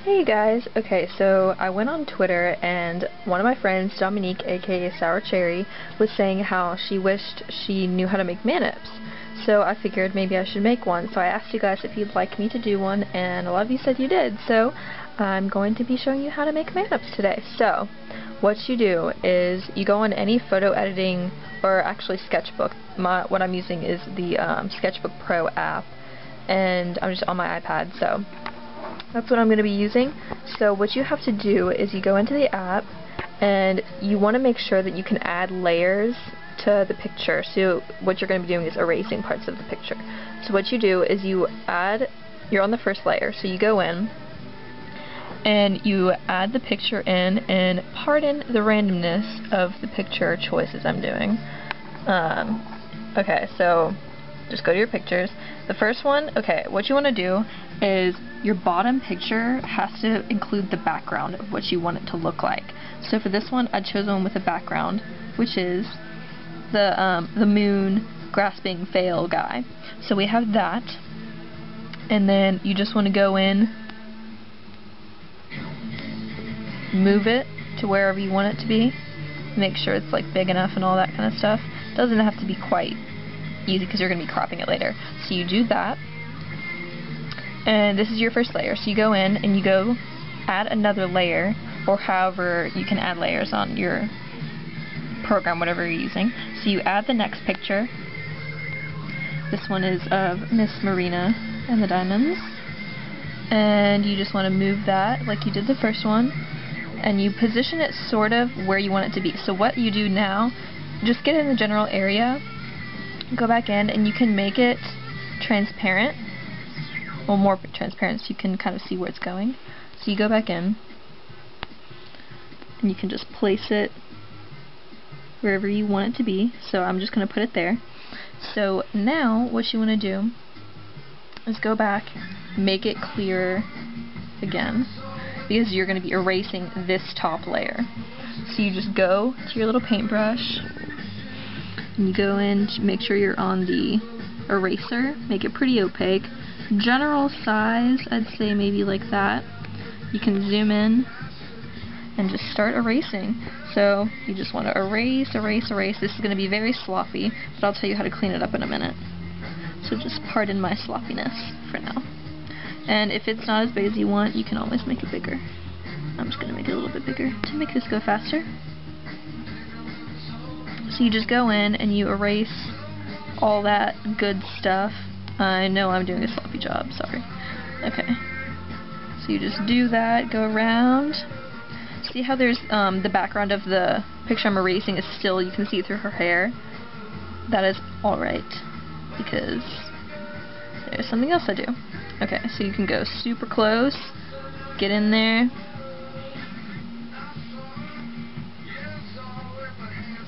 Hey guys, okay, so I went on Twitter and one of my friends, Dominique, aka Sour Cherry, was saying how she wished she knew how to make manips. So I figured maybe I should make one. So I asked you guys if you'd like me to do one, and a lot of you said you did. So I'm going to be showing you how to make manips today. So what you do is you go on any photo editing, or actually Sketchbook. What I'm using is the Sketchbook Pro app, and I'm just on my iPad, so that's what I'm going to be using. So what you have to do is you go into the app and you want to make sure that you can add layers to the picture. So what you're going to be doing is erasing parts of the picture. So what you do is you're on the first layer, so you go in and you add the picture in, and pardon the randomness of the picture choices I'm doing. Okay, so just go to your pictures. The first one, okay, what you want to do is your bottom picture has to include the background of what you want it to look like. So for this one, I chose one with a background, which is the moon grasping fail guy. So we have that, and then you just want to go in, move it to wherever you want it to be, make sure it's like big enough and all that kind of stuff. It doesn't have to be quite easy because you're going to be cropping it later. So you do that, and this is your first layer. So you go in and you go add another layer, or however you can add layers on your program, whatever you're using. So you add the next picture. This one is of Miss Marina and the diamonds, and you just want to move that like you did the first one, and you position it sort of where you want it to be. So what you do now, just get in the general area, go back in, and you can make it transparent, well, more transparent, so you can kind of see where it's going. So you go back in and you can just place it wherever you want it to be. So I'm just going to put it there. So now what you want to do is go back, make it clearer again, because you're going to be erasing this top layer. So you just go to your little paintbrush and you go in, make sure you're on the eraser, make it pretty opaque. General size, I'd say maybe like that. You can zoom in and just start erasing. So you just want to erase, erase, erase. This is going to be very sloppy, but I'll tell you how to clean it up in a minute. So just pardon my sloppiness for now. And if it's not as big as you want, you can always make it bigger. I'm just going to make it a little bit bigger to make this go faster. So you just go in and you erase all that good stuff. I know I'm doing a sloppy job, sorry. Okay. So you just do that, go around. See how there's the background of the picture I'm erasing is still, you can see it through her hair? That is alright, because there's something else I do. Okay, so you can go super close, get in there.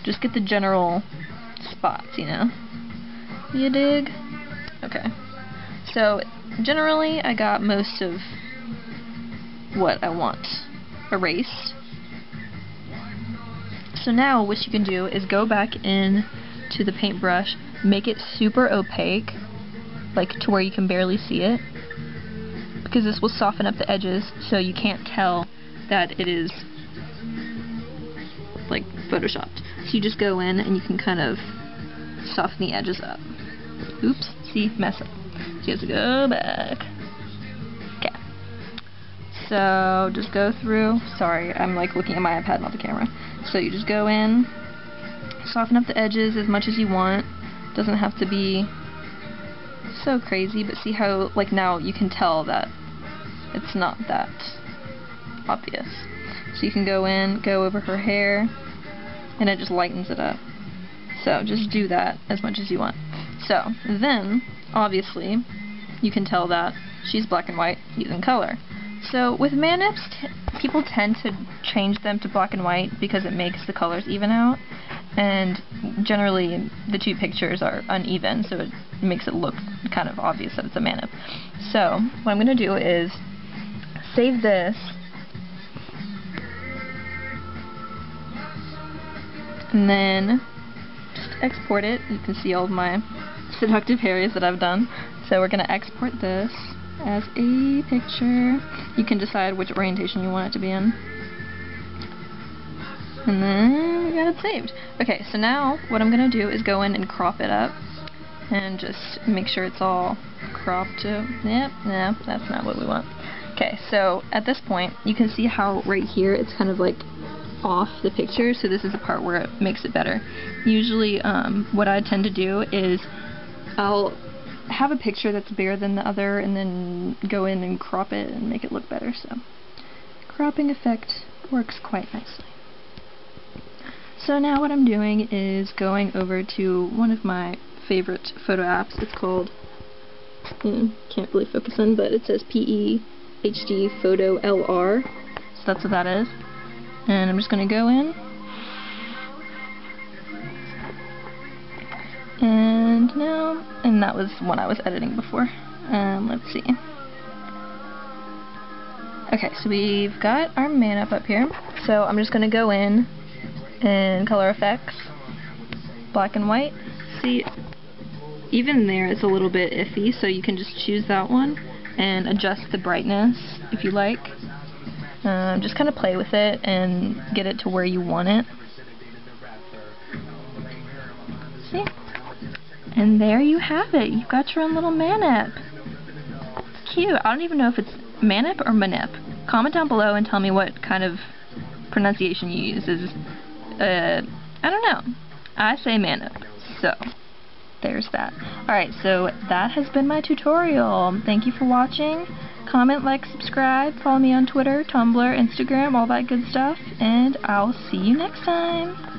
Just get the general spots, you know? You dig? Okay. So, generally, I got most of what I want erased. So now, what you can do is go back in to the paintbrush, make it super opaque, like to where you can barely see it, because this will soften up the edges so you can't tell that it is like photoshopped. So you just go in and you can kind of soften the edges up. Oops, see, mess up. So you have to go back. Okay. So just go through. Sorry, I'm like looking at my iPad, not the camera. So you just go in, soften up the edges as much as you want. Doesn't have to be so crazy, but see how like now you can tell that it's not that obvious. So you can go in, go over her hair, and it just lightens it up. So just do that as much as you want. So then, obviously, you can tell that she's black and white using color. So with manips, people tend to change them to black and white because it makes the colors even out, and generally the two pictures are uneven, so it makes it look kind of obvious that it's a manip. So what I'm going to do is save this, and then just export it. You can see all of my seductive areas that I've done. So we're going to export this as a picture. You can decide which orientation you want it to be in. And then we got it saved. Okay, so now what I'm going to do is go in and crop it up and just make sure it's all cropped to, yep, no, that's not what we want. Okay, so at this point, you can see how right here it's kind of like off the picture, so this is the part where it makes it better. Usually, what I tend to do is I'll have a picture that's bigger than the other and then go in and crop it and make it look better, so cropping effect works quite nicely. So now what I'm doing is going over to one of my favorite photo apps. It's called, can't really focus in, but it says HD-Fotolr, so that's what that is. And I'm just going to go in, and now, and that was one I was editing before. Let's see. Okay, so we've got our man up here, so I'm just going to go in and color effects, black and white. See, even there it's a little bit iffy, so you can just choose that one and adjust the brightness if you like. Just kind of play with it and get it to where you want it. See? And there you have it. You've got your own little manip. It's cute. I don't even know if it's manip or manip. Comment down below and tell me what kind of pronunciation you use. I don't know. I say manip. So, there's that. Alright, so that has been my tutorial. Thank you for watching. Comment, like, subscribe, follow me on Twitter, Tumblr, Instagram, all that good stuff, and I'll see you next time.